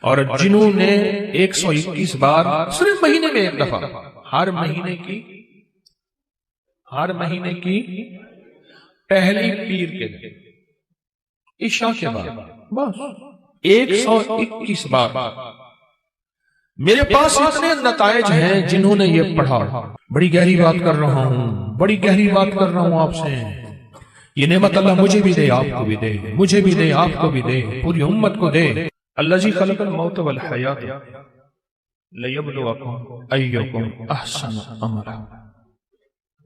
اور جنہوں نے 121 بار صرف مہینے میں ایک دفعہ، ہر مہینے کی پہلی پیر کے دن عشاء کے بعد بس 121 بار، میرے پاس اتنے نتائج ہیں جنہوں نے یہ پڑھا۔ بڑی گہری بات کر رہا ہوں آپ سے، یہ نعمت اللہ مجھے بھی دے، آپ کو بھی دے، مجھے بھی دے، آپ کو بھی دے، پوری امت کو دے۔ الذی خلق الموت والحیات لیبلوکم ایکم احسن عملا۔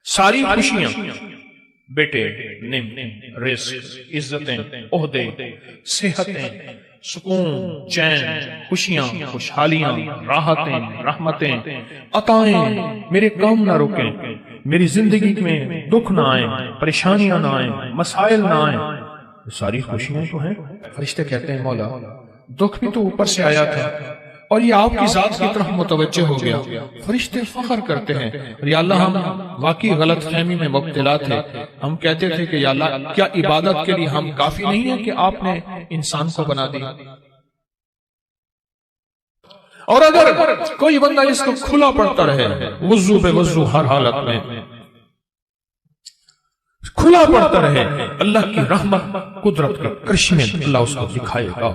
ساری خوشیاں، بیٹے، نعمت، رزق، عزتیں، عہدے، صحتیں، سکون، چین، خوشیاں، خوشحالیاں، راحتیں، رحمتیں، عطائیں، میرے کام نہ رکیں، میری زندگی میں دکھ نہ آئیں، پریشانیاں نہ آئیں، مسائل نہ آئیں، ساری خوشیاں تو ہیں۔ فرشتے کہتے ہیں مولا دکھ بھی تو اوپر سے آیا تھا اور یہ آپ کی ذات کی طرف متوجہ ہو گیا۔ فرشتے فخر کرتے ہیں، یا اللہ ہم واقعی غلط فہمی میں مبتلا تھے، ہم کہتے تھے کہ یا اللہ کیا عبادت کے لیے ہم کافی نہیں ہیں کہ آپ نے انسان کو بنا دیا؟ اور اگر کوئی بندہ اس کو کھلا پڑتا رہے، وضو پہ وضو ہر حالت میں کھلا پڑتا رہے، اللہ کی رحمت قدرت کے کرشمے اللہ اس کو دکھائے گا۔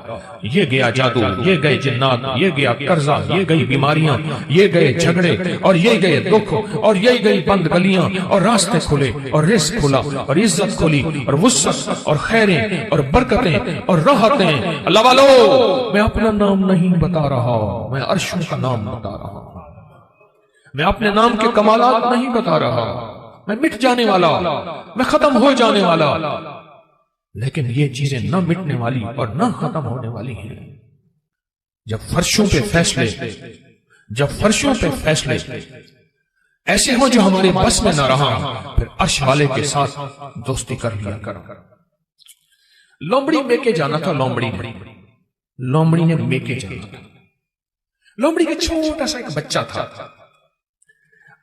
یہ گیا جادو، یہ گئے جنات، یہ گیا قرضہ، یہ گئی بیماریاں، یہ گئے جھگڑے، اور یہ گئے دکھ، اور یہ گئی بند گلیاں، اور راستے کھلے، اور رزق کھلا، اور عزت کھلی، اور وسعت، اور خیریں، اور برکتیں، اور راحتیں۔ اللہ والو میں اپنا نام نہیں بتا رہا، میں عرشوں کا نام بتا رہا ہوں، میں اپنے نام کے کمالات نہیں بتا رہا، میں مٹ جانے والا، میں ختم ہو جانے والا، لیکن یہ چیزیں نہ مٹنے والی اور نہ ختم ہونے والی ہیں۔ جب فرشوں پہ فیصلے ایسے ہوں جو ہمارے بس میں نہ رہا، پھر عرش والے کے ساتھ دوستی کر لیا کرو۔ لومڑی میکے جانا تھا، لومڑی نے میکے جانا تھا۔ لومڑی کا چھوٹا سا ایک بچہ تھا۔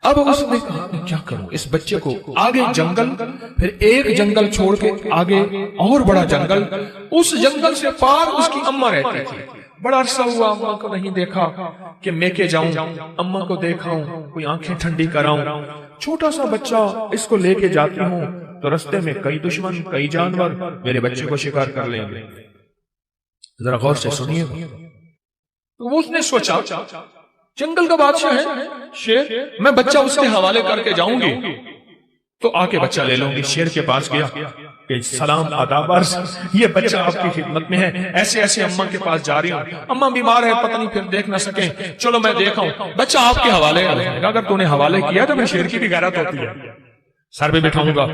اب اس نے کہا کہ کیا کروں، اس بچے کو آگے جنگل، پھر ایک جنگل چھوڑ کے آگے اور بڑا جنگل، اس جنگل سے پار اس کی اماں رہتی تھی۔ بڑا عرصہ ہوا اماں کو نہیں دیکھا کہ میں کے جاؤں، اماں کو دیکھاؤں، کوئی آنکھیں ٹھنڈی کراؤں۔ چھوٹا سا بچہ، اس کو لے کے جاتی ہوں تو رستے میں کئی دشمن، کئی جانور میرے بچے کو شکار کر لیں گے۔ ذرا غور سے سنیے، تو اس نے سوچا جنگل کا بادشاہ ہے شیر، میں بچہ اس کے حوالے کر کے جاؤں گی تو آ کے بچہ لے لوں گی۔ شیر کے پاس گیا کہ سلام آداب عرض، یہ بچہ آپ کی خدمت میں ہے، ایسے ایسے اماں کے پاس جا رہی ہوں، اماں بیمار ہے، پتہ نہیں پھر دیکھ نہ سکیں، چلو میں دیکھاؤں، بچہ آپ کے حوالے ہے۔ اگر تو نے حوالے کیا تو پھر شیر کی بھی غیرت ہوتی ہے، سر پہ بٹھاؤں گا،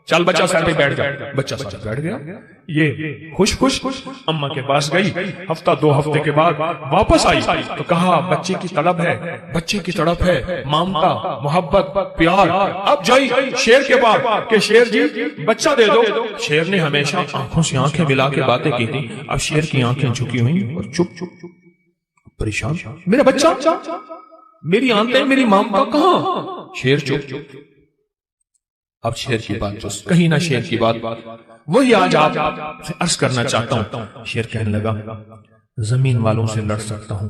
چل بچہ سر پہ بیٹھ جا۔ بچہ سر پہ بیٹھ گیا، یہ خوش اماں کے پاس گئی۔ ہفتہ دو ہفتے کے بعد واپس آئی تو کہا بچے کی تڑپ ہے، مامتا، محبت، پیار۔ اب جائی شیر کے پاس کہ شیر جی بچہ دے دو۔ شیر نے ہمیشہ آنکھوں سے آنکھیں ملا کے باتیں کی تھی، اب شیر کی آنکھیں جھکی ہوئی اور چپ پریشان، میرا بچہ، میری آنکھیں، میری مامتا کہاں؟ شیر چپ۔ اب شیر کی بات جو کہیں نہ شیر کی بات وہی آج آپ سے عرض کرنا چاہتا ہوں۔ شیر کہنے لگا زمین والوں سے لڑ سکتا ہوں،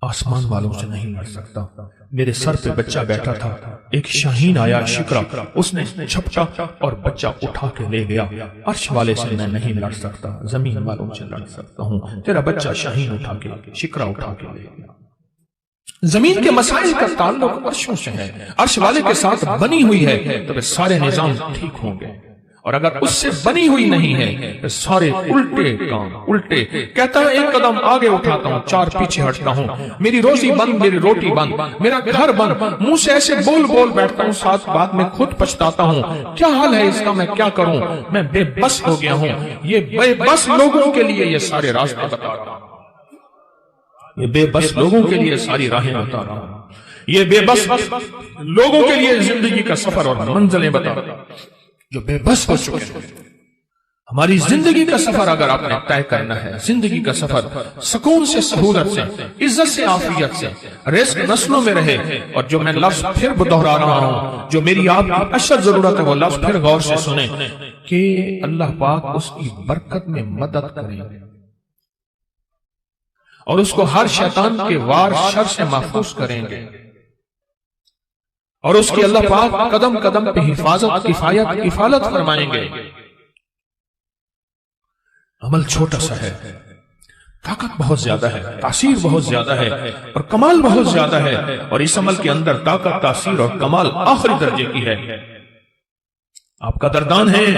آسمان والوں سے نہیں لڑ سکتا۔ میرے سر پہ بچہ بیٹھا تھا، ایک شاہین آیا شکرا، اس نے جھپٹا اور بچہ اٹھا کے لے گیا۔ عرش والے سے میں نہیں لڑ سکتا، زمین والوں سے لڑ سکتا ہوں۔ تیرا بچہ شاہین اٹھا کے، شکرا اٹھا کے لے گیا۔ زمین کے مسائل کا تعلق عرشوں سے ہے، عرش والے کے ساتھ بنی ہوئی ہے تو پھر سارے نظام ٹھیک ہوں گے، اور اگر اس سے بنی ہوئی نہیں ہے تو سارے الٹے کام الٹے۔ کہتا ہے ایک قدم آگے اٹھاتا ہوں، چار پیچھے ہٹتا ہوں، میری روزی بند، میری روٹی بند، میرا گھر بند، منہ سے ایسے بول بیٹھتا ہوں، ساتھ بعد میں خود پچھتاتا ہوں، کیا حال ہے اس کا، میں کیا کروں، میں بے بس ہو گیا ہوں۔ یہ بے بس لوگوں کے لیے یہ سارے راستے بتا رہا ہوں، یہ بے بس لوگوں کے لیے ساری راہیں بتا رہا ہوں، یہ بے بس لوگوں کے لیے زندگی کا سفر اور منزلیں بتا رہا ہوں جو بے بس ہو چکے ہیں۔ ہماری زندگی کا سفر اگر آپ نے طے کرنا ہے، زندگی کا سفر سکون سے، سہولت سے، عزت سے، عافیت سے، رزق نسلوں میں رہے، اور جو میں لفظ پھر دہرا رہا ہوں، جو میری آپ کی اشد ضرورت ہے، وہ لفظ پھر غور سے سنیں کہ اللہ پاک اس کی برکت میں مدد کرے، اور اس کو ہر شیطان کے وار شر سے محفوظ کریں گے، اور اس کی اللہ پاک قدم قدم پہ حفاظت کفالت فرمائیں گے۔ عمل چھوٹا سا ہے، طاقت بہت زیادہ ہے، تاثیر بہت زیادہ ہے، اور کمال بہت زیادہ ہے، اور اس عمل کے اندر طاقت، تاثیر اور کمال آخری درجے کی ہے۔ آپ قدردان ہیں،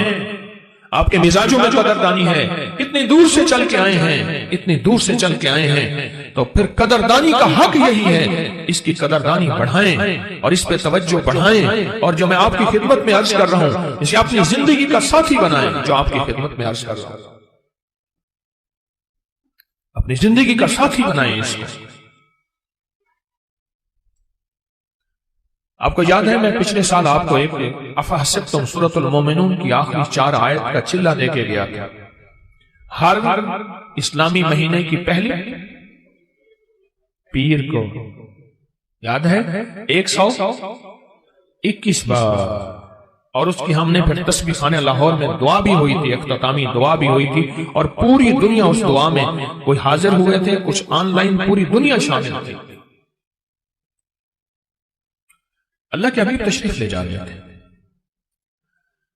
آپ کے مزاجوں میں قدردانی ہے، اتنی دور سے چل کے آئے ہیں، اتنی دور سے چل کے آئے ہیں، تو پھر قدردانی کا حق یہی ہے، اس کی قدردانی بڑھائیں اور اس پہ توجہ بڑھائیں، اور جو میں آپ کی خدمت میں عرض کر رہا ہوں اسے اپنی زندگی کا ساتھی بنائیں، جو آپ کی خدمت میں عرض کر رہا ہوں اپنی زندگی کا ساتھی بنائیں اس کو۔ آپ کو یاد ہے میں پچھلے سال آپ کو ایک افحسبتم سورۃ المومنون کی آخری 4 آیت کا چلہ دے کے گیا تھا۔ ہر اسلامی مہینے کی پہلی پیر کو یاد ہے 121 بار، اور اس کی ہم نے پھر تسبیح خانہ لاہور میں دعا بھی ہوئی تھی، اختتامی دعا بھی ہوئی تھی، اور پوری دنیا اس دعا میں، کوئی حاضر ہوئے تھے، کچھ آن لائن، پوری دنیا شامل تھی۔ اللہ کے حبیب تشریف لے جا رہے تھے۔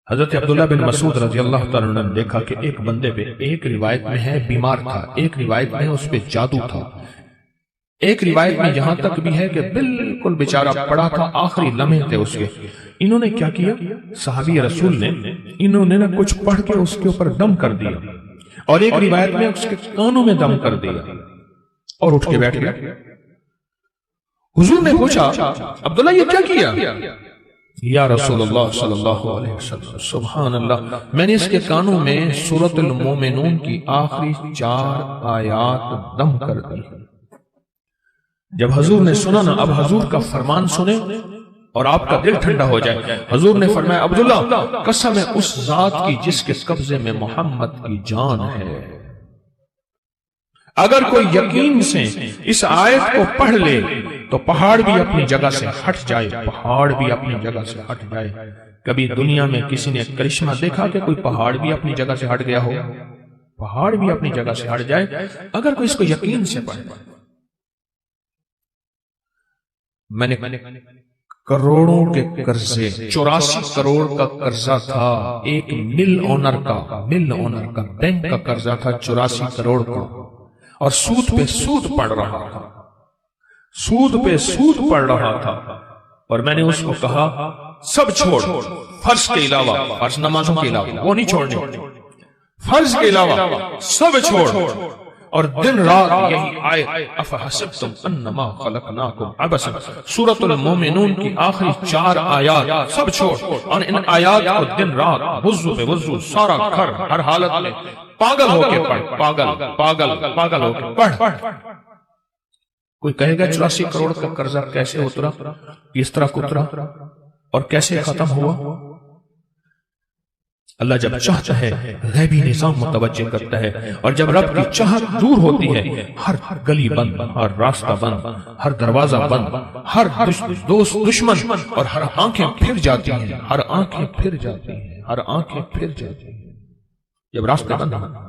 حضرت عبداللہ بن مسعود رضی اللہ تعالیٰ عنہ نے دیکھا کہ ایک بندے پہ، ایک روایت میں ہے بیمار تھا، ایک روایت میں اس پہ جادو تھا، ایک روایت میں یہاں تک بھی ہے کہ بالکل بیچارہ پڑا تھا، آخری لمحے تھے اس کے۔ انہوں نے کیا کیا؟ صحابی رسول نے انہوں نے کچھ پڑھ کے اس کے اوپر دم کر دیا، اور ایک روایت میں اس کے کانوں میں دم کر دیا، اور اٹھ کے بیٹھ گیا۔ حضور نے پوچھا عبداللہ یہ کیا کیا؟ یا رسول اللہ صلی اللہ علیہ وسلم، سبحان اللہ، میں نے اس کے کانوں میں سورۃ المومنون کی آخری 4 آیات دم کر دی۔ جب حضور نے سنا نا، اب حضور کا فرمان سنیں اور آپ کا دل ٹھنڈا ہو جائے۔ حضور نے فرمایا عبداللہ قسم ہے اس ذات کی جس کے قبضے میں محمد کی جان ہے، اگر کوئی یقین سے اس آیت کو پڑھ لے تو پہاڑ بھی اپنی جگہ سے ہٹ جائے، پہاڑ بھی اپنی جگہ سے ہٹ جائے۔ کبھی دنیا میں کسی نے کرشمہ دیکھا کہ کوئی پہاڑ بھی اپنی جگہ سے ہٹ گیا ہو؟ پہاڑ بھی اپنی جگہ سے ہٹ جائے اگر کوئی اس کو یقین سے پڑھے۔ میں نے کروڑوں کے قرضے، 84 کروڑ کا قرضہ تھا، ایک مل اونر کا بینک کا قرضہ تھا 84 کروڑ کا، اور سود پہ سود پڑ رہا تھا، سود پہ سود پڑ رہا تھا، اور میں نے اس کو کہا سب چھوڑ، فرض کے علاوہ، فرض نمازوں کے علاوہ وہ نہیں چھوڑنے، فرض کے علاوہ سب چھوڑ، اور دن رات یہی آیت افحسبتم انما خلقناکم عبثا، سورۃ المومنون کی آخری 4 آیات سب چھوڑ، اور ان آیات کو دن رات وضو پہ وضو، سارا گھر ہر حالت میں پاگل ہو کے پڑھ، پاگل ہو کے پڑھ۔ کوئی کہے گا 84 کروڑ کا قرضہ کیسے اترا، کس طرح اترا اور کیسے ختم ہوا؟ اللہ جب چاہتا ہے غیبی نظام متوجہ کرتا ہے، اور جب رب کی چاہت دور ہوتی ہے ہر گلی بند، ہر راستہ بند، ہر دروازہ بند، ہر دوست دشمن، اور ہر آنکھیں پھر جاتی ہیں، ہر آنکھیں پھر جاتی ہیں، ہر آنکھیں پھر جاتی ہیں جب راستے بند ہیں۔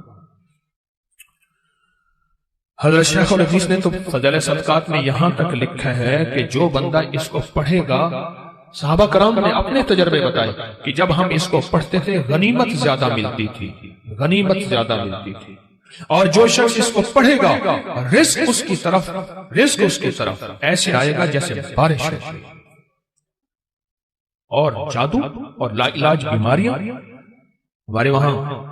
حضرت شیخ الحدیث نے تو فضائل صدقات میں یہاں تک لکھا ہے کہ جو بندہ اس کو پڑھے گا، صحابہ کرام نے اپنے تجربے بتائے کہ جب ہم اس کو پڑھتے تھے غنیمت زیادہ ملتی تھی، غنیمت زیادہ ملتی تھی، اور جو شخص اس کو پڑھے گا رزق اس کی طرف ایسے آئے گا جیسے بارش ہو، اور جادو اور لا علاج بیماریاں۔ ہمارے وہاں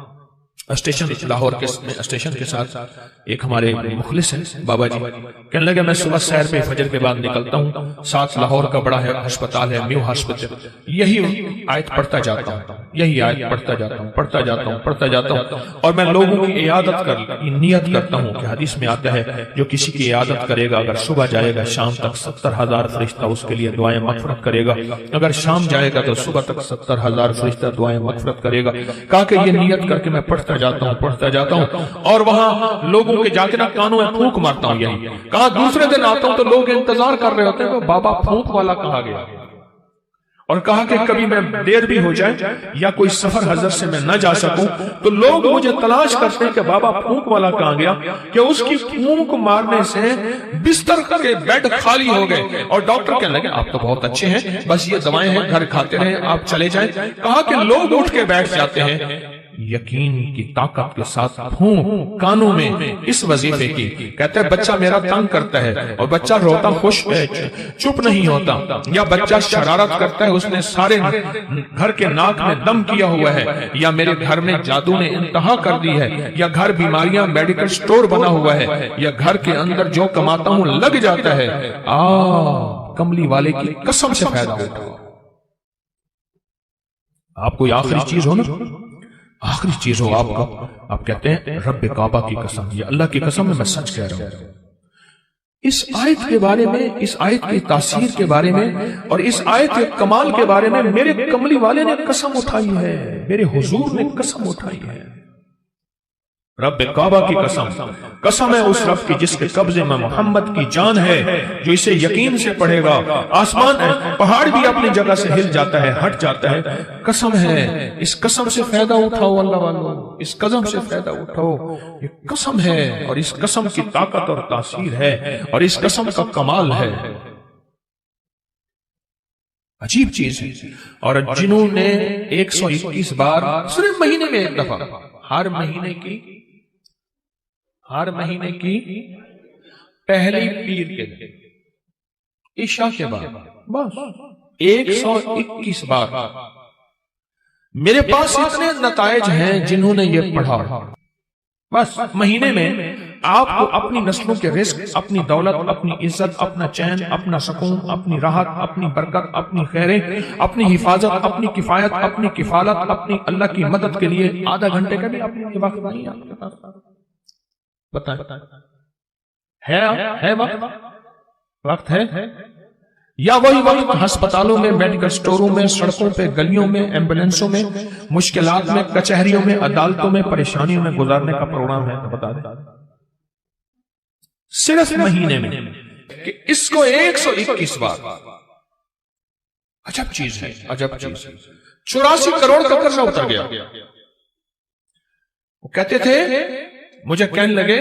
اسٹیشن لاہور کے اسٹیشن کے ساتھ ایک ہمارے مخلص ہیں بابا جی، کہنے لگے میں صبح سیر پہ فجر کے بعد نکلتا ہوں، ساتھ لاہور کا بڑا ہے ہسپتال ہے میو ہاسپٹل، یہی آیت پڑھتا جاتا ہوں، یہی آیت پڑھتا جاتا ہوں، اور میں لوگوں کی عیادت کر نیت کرتا ہوں کہ حدیث میں آتا ہے جو کسی کی عیادت کرے گا، اگر صبح جائے گا شام تک 70,000 فرشتہ اس کے لیے دعائیں مغفرت کرے گا، اگر شام جائے گا تو صبح تک 70,000 فرشتہ دعائیں مغفرت کرے گا۔ کہا کہ یہ نیت کر کے میں پڑھتا جاتا ہوں، اور وہاں لوگوں کے جا کے نا کانوں میں پھونک مارتا ہوں۔ یہی کہا دوسرے دن آتا ہوں تو لوگ انتظار کر رہے ہوتے ہیں کہ بابا پھونک والا کہاں گیا، اور کہا کہ کبھی میں دیر بھی ہو جائے یا کوئی سفر حضرت سے میں نہ جا سکوں تو لوگ مجھے تلاش کرتے ہیں کہ بابا پھونک والا کہاں گیا، کہ اس کی پھونک مارنے سے بستر کے بیڈ خالی ہو گئے، اور ڈاکٹر کہنے لگے آپ تو بہت اچھے ہیں، بس یہ دوائیں ہیں گھر کھاتے رہیں، آپ چلے جائیں۔ کہا کہ لوگ اٹھ کے بیٹھ جاتے ہیں یقین کی طاقت کے ساتھ پھونک کانوں میں اس وظیفے کی، کہتے ہیں بچہ میرا تنگ کرتا ہے اور بچہ روتا خوش چپ نہیں ہوتا، یا بچہ شرارت کرتا ہے اس نے سارے گھر کے ناک میں دم کیا ہوا ہے، یا میرے گھر میں جادو نے انتہا کر دی ہے، یا گھر بیماریاں میڈیکل سٹور بنا ہوا ہے، یا گھر کے اندر جو کماتا ہوں لگ جاتا ہے، کملی والے کی قسم سے پیدا ہوتا ہے۔ آپ کوئی آخری چیز ہو نا، آخری چیز ہو آپ کا، آپ کہتے ہیں رب کعبہ کی قسم، یہ اللہ کی قسم میں سچ کہہ رہا ہوں۔ اس آیت کے بارے میں، اس آیت کی تاثیر کے بارے میں اور اس آیت کے کمال کے بارے میں میرے کملی والے نے قسم اٹھائی ہے، میرے حضور نے قسم اٹھائی ہے، رب کعبہ کی قسم، قسم ہے اس رب کی جس کے قبضے میں محمد کی جان ہے، جو اسے یقین سے پڑھے گا آسمان پہاڑ بھی اپنی جگہ سے ہل جاتا ہے، ہٹ جاتا ہے، قسم ہے، اس قسم سے فائدہ اٹھاؤ اللہ والو، اس قسم سے فائدہ اٹھاؤ، یہ قسم ہے اور اس قسم کی طاقت اور تاثیر ہے اور اس قسم کا کمال ہے، عجیب چیز ہے۔ اور جنہوں نے 121 بار صرف مہینے میں ایک دفعہ، ہر مہینے کی پہلی پیر کے دن عشاء کے بعد بس 121 بار، میرے پاس اتنے نتائج ہیں جنہوں نے یہ پڑھا، بس مہینے میں آپ کو اپنی نسلوں کے رزق، اپنی دولت، اپنی عزت، اپنا چین، اپنا سکون، اپنی راحت، اپنی برکت، اپنی خیریں، اپنی حفاظت، اپنی کفایت، اپنی کفالت، اپنی اللہ کی مدد کے لیے آدھا گھنٹے کا بھی اپنے وقت نہیں آپ کے پاس، بتائیں ہے وقت ہے، یا وہی وقت ہسپتالوں میں، میڈیکل سٹوروں میں، سڑکوں پہ، گلیوں میں، ایمبولینسوں میں، مشکلات میں، کچہریوں میں، عدالتوں میں، پریشانیوں میں گزارنے کا پروگرام ہے؟ تو بتا دیں صرف مہینے میں کہ اس کو 121 بار، عجب چیز ہے، عجب چیز ہے۔ 84 کروڑ کا قرضہ اتر گیا، وہ کہتے تھے، مجھے کہنے لگے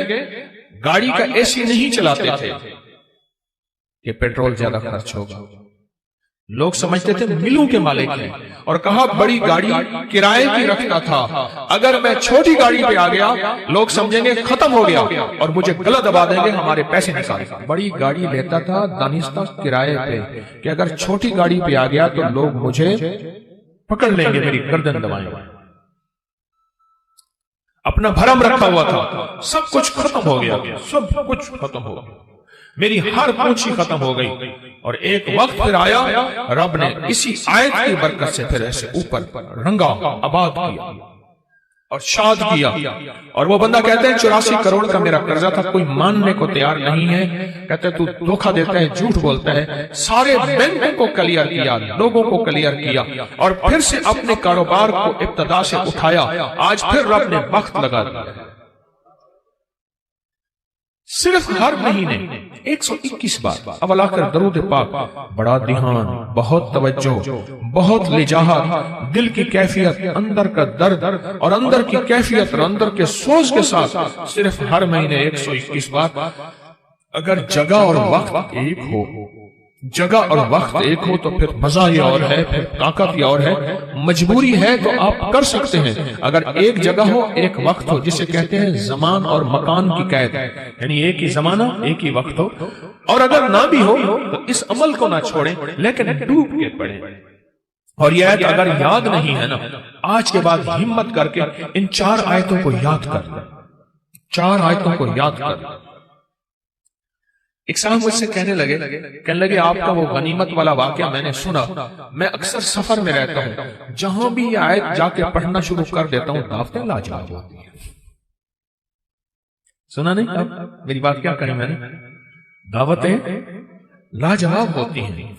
گاڑی کا اے سی نہیں چلاتے تھے کہ پیٹرول زیادہ خرچ ہوگا، لوگ سمجھتے تھے ملوں کے مالک ہیں، اور کہا بڑی گاڑی کرائے کی رکھتا تھا، اگر میں چھوٹی گاڑی پہ آ گیا لوگ سمجھیں گے ختم ہو گیا اور مجھے گلا دبا دیں گے، ہمارے پیسے نکال۔ بڑی گاڑی لیتا تھا دانستہ کرائے پہ کہ اگر چھوٹی گاڑی پہ آ گیا تو لوگ مجھے پکڑ لیں گے، میری گردن دبائیں گے۔ اپنا بھرم رکھا ہوا تھا، سب کچھ ختم ہو گیا، سب کچھ ختم ہو گیا، میری ہر پونچھی ختم ہو گئی۔ اور ایک وقت پھر آیا، رب نے اسی آیت کی برکت سے پھر ایسے اوپر رنگا، آباد کیا اور شاد کیا۔ اور وہ بندہ کہتے ہیں 84 کروڑ کا میرا قرضہ تھا، کوئی ماننے کو تیار نہیں ہے، کہتے تو دھوکہ دیتا ہے، جھوٹ بولتا ہے۔ سارے بینکوں کو کلیئر کیا، لوگوں کو کلیئر کیا، اور پھر سے اپنے کاروبار کو ابتدا سے اٹھایا۔ آج پھر رب نے وقت لگا دیا، صرف ہر مہینے 121 بار اول آخر درود پاک، بڑا دھیان، بہت توجہ، بہت لجاہت، دل کی کیفیت، اندر کا درد اور اندر کی کیفیت اور اندر کے سوز کے ساتھ صرف ہر مہینے 121 بار۔ اگر جگہ اور وقت ایک ہو، جگہ اور وقت ایک ہو تو پھر مزہ یہ اور ہے، پھر طاقت یہ اور ہے، مجبوری ہے تو آپ کر سکتے ہیں۔ اگر ایک جگہ ہو، ایک وقت ہو، جسے کہتے ہیں زمان اور مکان کی قید، یعنی ایک ہی زمانہ، ایک ہی وقت ہو، اور اگر نہ بھی ہو تو اس عمل کو نہ چھوڑیں لیکن ڈوب کے پڑھیں۔ اور یہ آیت اگر یاد نہیں ہے نا، آج کے بعد ہمت کر کے ان 4 آیتوں کو یاد کر لیں، 4 آیتوں کو یاد کر لیں۔ ایک صاحب مجھ سے کہنے لگے آپ کا وہ غنیمت والا واقعہ میں نے سنا، میں اکثر سفر میں رہتا ہوں، جہاں بھی یہ آیت جا کے پڑھنا شروع کر دیتا ہوں، دعوتیں لاجواب ہوتی ہیں۔ سنا نہیں اب میری بات کیا کہیں میں نے؟ دعوتیں لاجواب ہوتی ہیں۔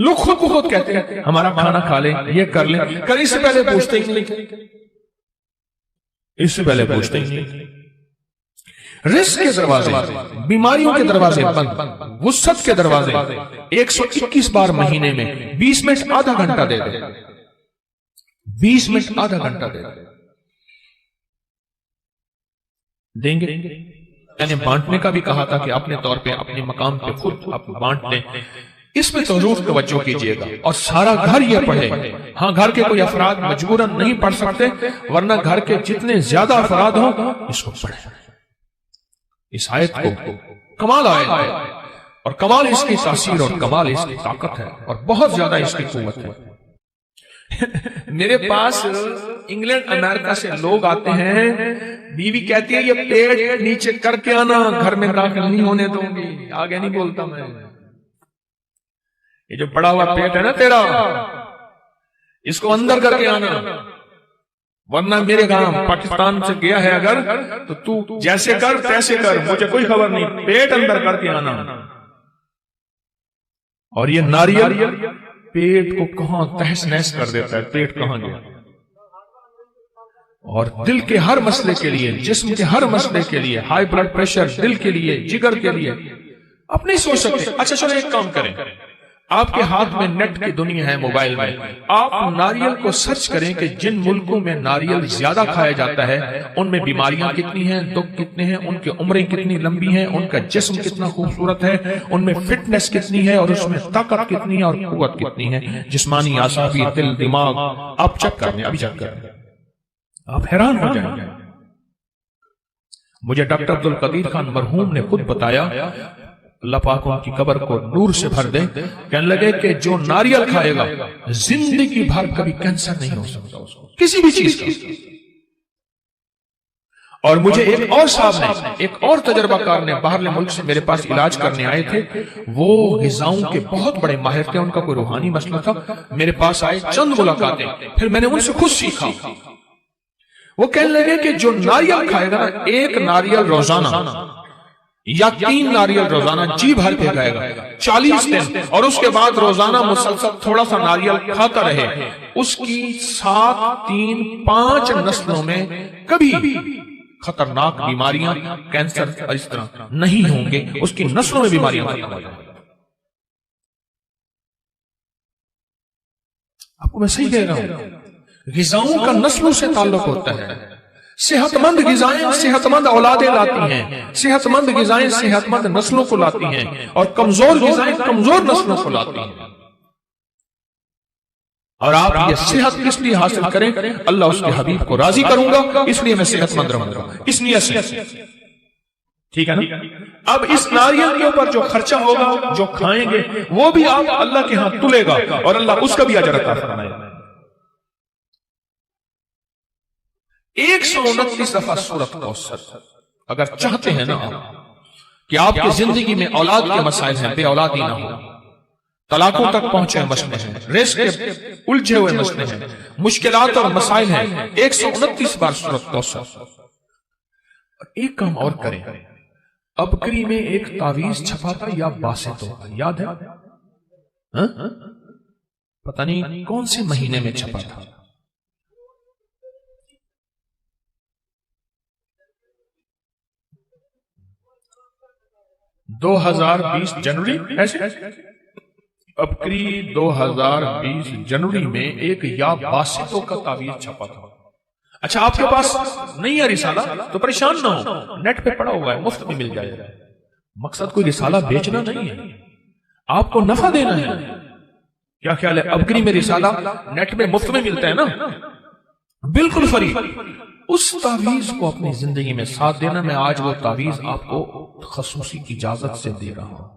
لوگ خود کو خود کہتے ہیں ہمارا کھانا کھا لیں، یہ کر لیں، اس سے پہلے پوچھتے ہی نہیں، اس سے پہلے پوچھتے ہی نہیں۔ رزق کے دروازے، بیماریوں کے دروازے بند، وسعت کے دروازے 121 بار مہینے میں 20 منٹ آدھا گھنٹہ دے دے، 20 منٹ آدھا گھنٹہ دے دیں گے۔ میں نے بانٹنے کا بھی کہا تھا کہ اپنے طور پہ اپنے مقام پہ خود آپ بانٹ لیں، اس میں ضرور توجہ کیجئے گا، اور سارا گھر یہ پڑھے۔ ہاں گھر کے کوئی افراد مجبوراً نہیں پڑھ سکتے، ورنہ گھر کے جتنے زیادہ افراد ہوں اس کو پڑھیں، اس آیت کو۔ کمال آیت ہے، اور کمال اس کی تاثیر اور کمال اس کی طاقت ہے، اور بہت زیادہ اس کی قوت ہے۔ میرے پاس انگلینڈ امریکہ سے لوگ آتے ہیں، بیوی کہتی ہے یہ پیٹ نیچے کر کے آنا، گھر میں داخل نہیں ہونے دوں گی، آگے نہیں بولتا میں، یہ جو بڑا ہوا پیٹ ہے نا تیرا، اس کو اندر کر کے آنا، ورنہ میرے گام پاکستان سے گیا ہے اگر تو تو جیسے کر تیسے کر، مجھے کوئی خبر نہیں، پیٹ اندر کر کے آنا۔ اور یہ ناریل پیٹ کو کہاں تہس نہس کر دیتا ہے، پیٹ کہاں گیا۔ اور دل کے ہر مسئلے کے لیے، جسم کے ہر مسئلے کے لیے، ہائی بلڈ پریشر، دل کے لیے، جگر کے لیے، آپ نہیں سوچ سکتے۔ اچھا چلو ایک کام کریں، آپ کے ہاتھ میں نیٹ کی دنیا ہے، موبائل میں، آپ ناریل کو سرچ کریں کہ جن ملکوں میں ناریل زیادہ کھایا جاتا ہے ان میں بیماریاں کتنی ہیں، دکھ کتنے ہیں، ان کی عمریں کتنی لمبی ہیں، ان کا جسم کتنا خوبصورت ہے، ان میں فٹنس کتنی ہے، اور اس میں طاقت کتنی ہے اور قوت کتنی ہے، جسمانی، اعصابی، دل، دماغ۔ آپ چیک کریں، ابھی چیک کریں، آپ حیران ہو جائیں گے۔ مجھے ڈاکٹر عبدالقدیر خان مرحوم نے خود بتایا، اللہ پاک ان کی قبر کو نور سے بھر دے، کہنے لگے کہ جو ناریل کھائے گا زندگی بھر کبھی کینسر نہیں ہو سکتا اس کو، کسی بھی چیز کا۔ اور مجھے ایک اور صاحب نے، ایک اور تجربہ کار نے باہرلے ملک سے میرے پاس علاج کرنے آئے تھے، وہ غذاؤں کے بہت بڑے ماہر تھے، ان کا کوئی روحانی مسئلہ تھا، میرے پاس آئے، چند ملاقاتیں، پھر میں نے ان سے خود سیکھا۔ وہ کہنے لگے کہ جو ناریل کھائے گا نا، ایک ناریل روزانہ یا 3 ناریل روزانہ جی بھر کے کھائے گا 40 دن، اور اس کے بعد روزانہ مسلسل تھوڑا سا ناریل کھاتا رہے، اس کی 7، 3، 5 نسلوں میں کبھی خطرناک بیماریاں، کینسر اس طرح نہیں ہوں گے، اس کی نسلوں میں بیماریاں ختم ہو جائیں گی۔ آپ کو میں صحیح کہہ رہا ہوں، غذاؤں کا نسلوں سے تعلق ہوتا ہے۔ صحت مند غذائیں صحت مند اولادیں لاتی ہیں، صحت مند غذائیں صحت مند نسلوں کو لاتی ہیں، اور کمزور غذائیں کمزور نسلوں کو لاتی ہیں۔ اور آپ یہ صحت کس لیے حاصل کریں؟ اللہ اس کے حبیب کو راضی کروں گا، اس لیے میں صحت مند رہوں گا، اس لیے ٹھیک ہے نا۔ اب اس ناریل کے اوپر جو خرچہ ہوگا، جو کھائیں گے، وہ بھی آپ اللہ کے ہاں تلے گا، اور اللہ اس کا بھی اجر عطا فرمائے گا۔ 129 دفعہ سورۃ کوثر، اگر چاہتے ہیں نا آپ کہ آپ کی زندگی میں اولاد کے مسائل ہیں، بے اولادی نہ ہو، طلاقوں تک پہنچے مسئلے ہیں، رزق کے الجھے ہوئے مسئلے ہیں، مشکلات اور مسائل ہیں، 129 بار سورۃ کوثر۔ ایک کام اور کریں، ابکری میں ایک تعویذ چھپا تھا یا باسط ہوگا، یاد ہے؟ پتہ نہیں کون سے مہینے میں چھپا تھا، 2020 جنوری، ایسے ابکری 2020 جنوری میں ایک یا باسطوں کا تعویذ چھپا تھا۔ اچھا آپ کے پاس نہیں ہے رسالہ تو پریشان نہ ہو، نیٹ پہ پڑا ہوا ہے، مفت میں مل جائے گا۔ مقصد کوئی رسالہ بیچنا نہیں ہے، آپ کو نفع دینا ہے۔ کیا خیال ہے ابکری میں رسالہ نیٹ میں مفت میں ملتا ہے نا، بالکل فری۔ اس تعویذ کو اپنی زندگی میں ساتھ دینا۔ میں آج وہ تعویذ آپ کو خصوصی اجازت سے دے رہا ہوں۔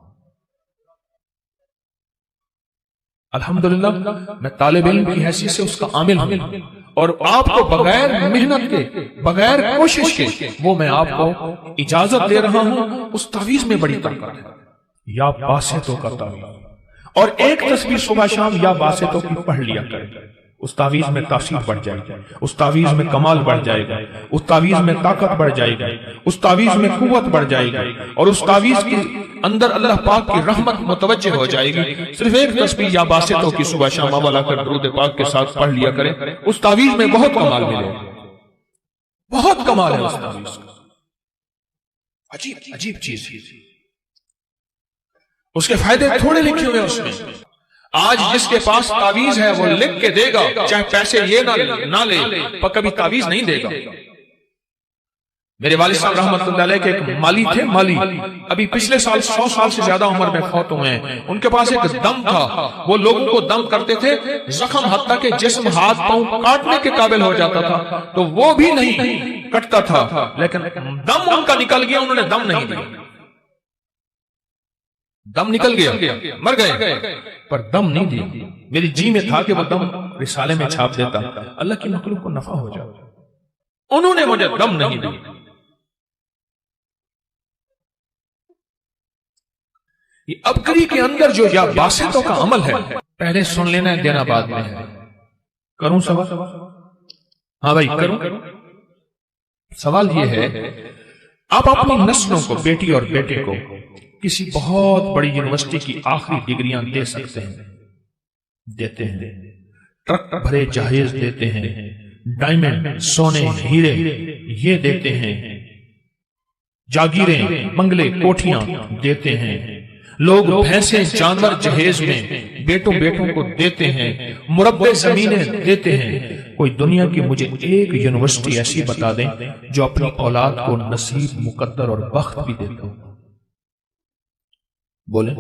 الحمدللہ میں طالب علم کی حیثیت سے اس کا عامل ہوں، اور آپ کو بغیر محنت کے، بغیر کوشش کے، وہ میں آپ کو اجازت دے رہا ہوں۔ اس تعویذ میں بڑی طاقت ہے، یا باسطوں کا تعویذ، اور ایک تسبیح صبح شام یا باسطوں کی پڑھ لیا کریں۔ اس تعویذ میں تاثیر بڑھ جائے گی، اس تعویذ میں کمال بڑھ جائے گا، اس تعویذ میں طاقت بڑھ جائے گی، اس تعویذ میں قوت بڑھ جائے گی، اور اس تعویذ کے اندر اللہ پاک کی رحمت متوجہ ہو جائے گی۔ صرف ایک تسبیح یا باسطوں کی صبح شام والا کر درود پاک کے ساتھ پڑھ لیا کریں، اس تعویذ میں بہت کمال ملے گا، بہت کمال ہے اس تعویذ کا۔ عجیب چیز، اس کے فائدے تھوڑے لکھے ہوئے اس میں. آج جس کے پاس تعویذ ہے وہ لکھ کے دے گا، چاہے پیسے یہ نہ لے، پر کبھی تعویذ نہیں دے گا. میرے والد صاحب رحمۃ اللہ علیہ کے ایک مالی تھے، مالی ابھی پچھلے سال 100 سال سے زیادہ عمر میں فوت ہوئے ہیں. ان کے پاس ایک دم تھا، وہ لوگوں کو دم کرتے تھے، زخم حتیٰ کہ جسم ہاتھ پاؤں کاٹنے کے قابل ہو جاتا تھا تو وہ بھی نہیں کٹتا تھا، لیکن دم ان کا نکل گیا، انہوں نے دم نہیں دیا. دم نکل گیا، مر گئے پر دم نہیں دیا. میری جی میں تھا کہ وہ دم رسالے میں چھاپ دیتا، اللہ کی مخلوق کو نفع ہو جاتا. انہوں نے مجھے دم نہیں دیا. یہ ابکری کے اندر جو یا باسطوں کا عمل ہے، پہلے سن لینا ہے، دینا بعد میں ہے. کروں سوال؟ ہاں بھائی کروں. سوال یہ ہے، آپ اپنی نسلوں کو، بیٹی اور بیٹے کو کسی بہت بڑی یونیورسٹی کی آخری ڈگریاں دے سکتے ہیں، دیتے ہیں، ٹرک بھرے جہیز دیتے ہیں، ڈائمنڈ، سونے، ہیرے یہ دیتے ہیں، جاگیریں، بنگلے، کوٹھیاں دیتے ہیں. لوگ بھینسیں، جانور جہیز میں بیٹوں کو دیتے ہیں، مربع زمینیں دیتے ہیں. کوئی دنیا کی مجھے ایک یونیورسٹی ایسی بتا دیں جو اپنی اولاد کو نصیب، مقدر اور بخت بھی دیتا ہو. بولیں،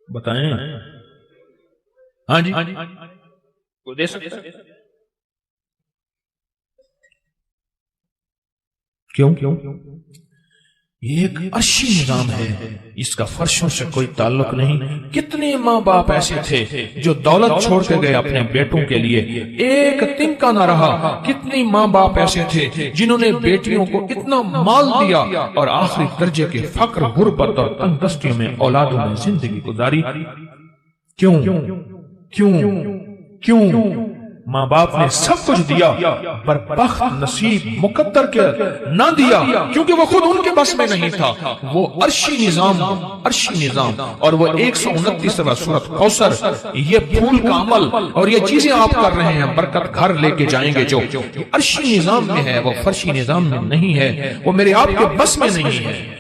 بتائیں. ہاں جی، کوئی دے سکتا ہے؟ کیوں؟ یہ ایک عرشی نظام ہے، اس کا فرشوں سے کوئی تعلق نہیں. کتنے ماں باپ ایسے تھے جو دولت چھوڑ کے گئے اپنے بیٹوں کے لیے، ایک تنکا نہ رہا. کتنی ماں باپ ایسے تھے جنہوں نے بیٹیوں کو اتنا مال دیا اور آخری درجے کے فقر، غربت اور تنگ دستیوں میں اولادوں میں زندگی گزاری. کیوں؟ ماں باپ نے سب کچھ دیا پر بخت، نصیب، مقدر کے نہ دیا، کیونکہ وہ خود ان کے بس میں نہیں تھا. وہ عرشی نظام اور وہ 129واں سورۃ کوثر، یہ پھول کا عمل اور یہ چیزیں آپ کر رہے ہیں، برکت گھر لے کے جائیں گے. جو عرشی نظام میں ہے وہ فرشی نظام میں نہیں ہے، وہ میرے آپ کے بس میں نہیں ہے.